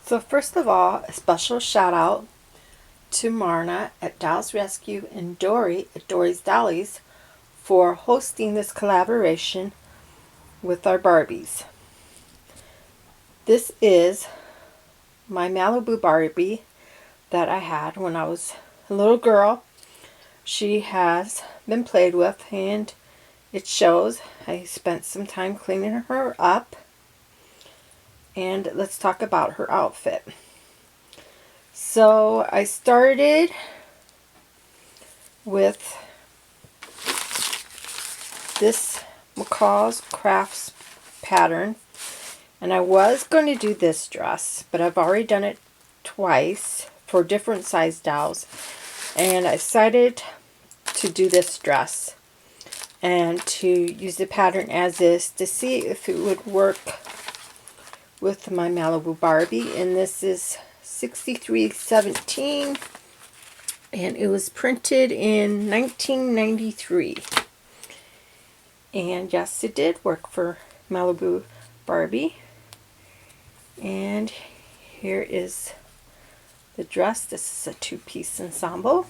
So first of all, a special shout out to Marna at Dolls Rescue and Dory at Dory's Dollies for hosting this collaboration with our Barbies. This is my Malibu Barbie that I had when I was a little girl. She has been played with and it shows. I spent some time cleaning her up. And let's talk about her outfit. So I started with this McCall's Crafts pattern, and I was going to do this dress, but I've already done it twice for different size dolls, and I decided to do this dress and to use the pattern as is to see if it would work with my Malibu Barbie. And this is 6317, and it was printed in 1993. And yes, it did work for Malibu Barbie. And here is the dress. This is a two-piece ensemble.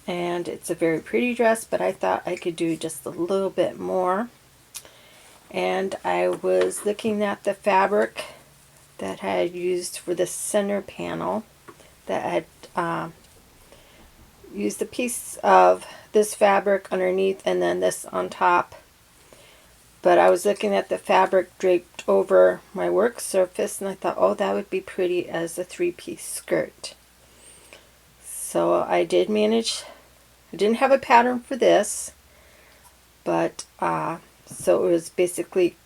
And it's a very pretty dress, but I thought I could do just a little bit more. And I was looking at the fabric that I had used for the center panel, that I had used a piece of this fabric underneath and then this on top. But I was looking at the fabric draped over my work surface, and I thought, oh, that would be pretty as a three-piece skirt. So I did manage. I didn't have a pattern for this, but so it was basically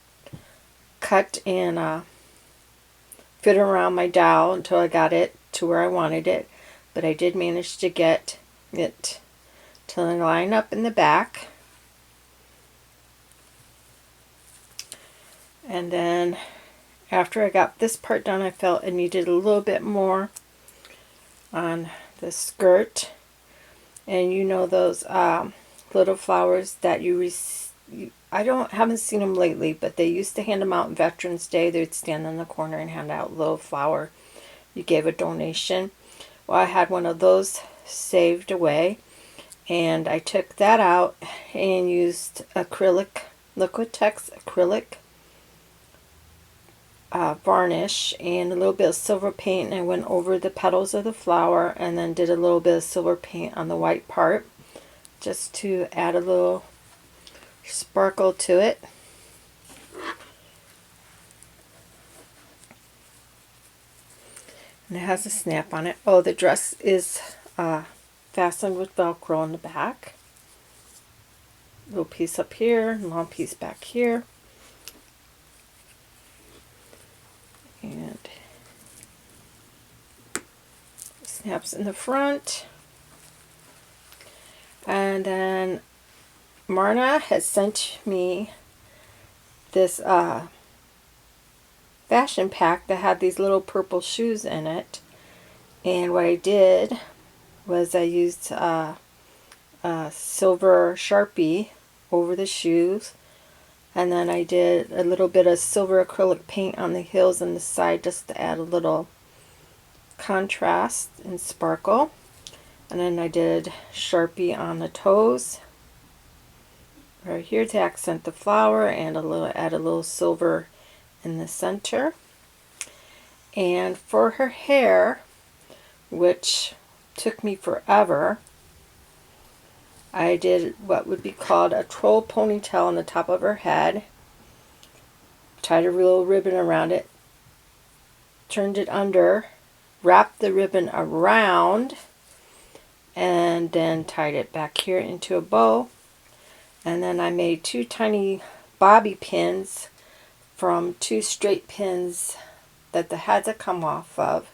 cut and fit around my doll until I got it to where I wanted it. But I did manage to get it to line up in the back. And then after I got this part done, I felt I needed a little bit more on the skirt. And you know those little flowers that haven't seen them lately, but they used to hand them out on Veterans Day. They'd stand in the corner and hand out a little flower. You gave a donation. Well, I had one of those saved away, and I took that out and used acrylic, Liquitex acrylic varnish and a little bit of silver paint, and I went over the petals of the flower and then did a little bit of silver paint on the white part just to add a little sparkle to it. And it has a snap on it. Oh, the dress is fastened with Velcro in the back. Little piece up here, and long piece back here. And snaps in the front. And then Marna has sent me this fashion pack that had these little purple shoes in it. And what I did was I used a silver Sharpie over the shoes. And then I did a little bit of silver acrylic paint on the heels and the side just to add a little contrast and sparkle. And then I did Sharpie on the toes right here to accent the flower, and add a little silver in the center. And for her hair, which took me forever, I did what would be called a troll ponytail on the top of her head, tied a little ribbon around it, turned it under, wrapped the ribbon around, and then tied it back here into a bow. And then I made two tiny bobby pins from two straight pins that the heads had come off of.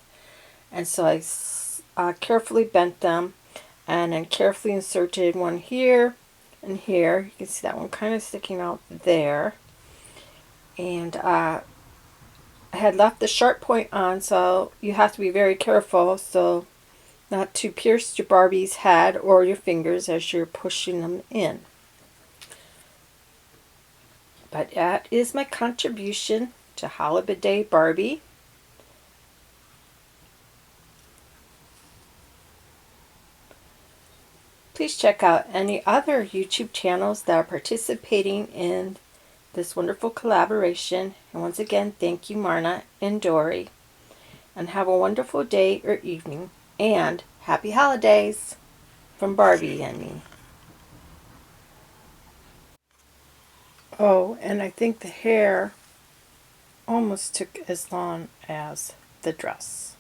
And so I carefully bent them and then carefully inserted one here and here. You can see that one kind of sticking out there. And I had left the sharp point on, so you have to be very careful so not to pierce your Barbie's head or your fingers as you're pushing them in. But that is my contribution to Holiday Barbie. Please check out any other YouTube channels that are participating in this wonderful collaboration. And once again, thank you, Marna and Dory. And have a wonderful day or evening. And happy holidays from Barbie and me. Oh, and I think the hair almost took as long as the dress.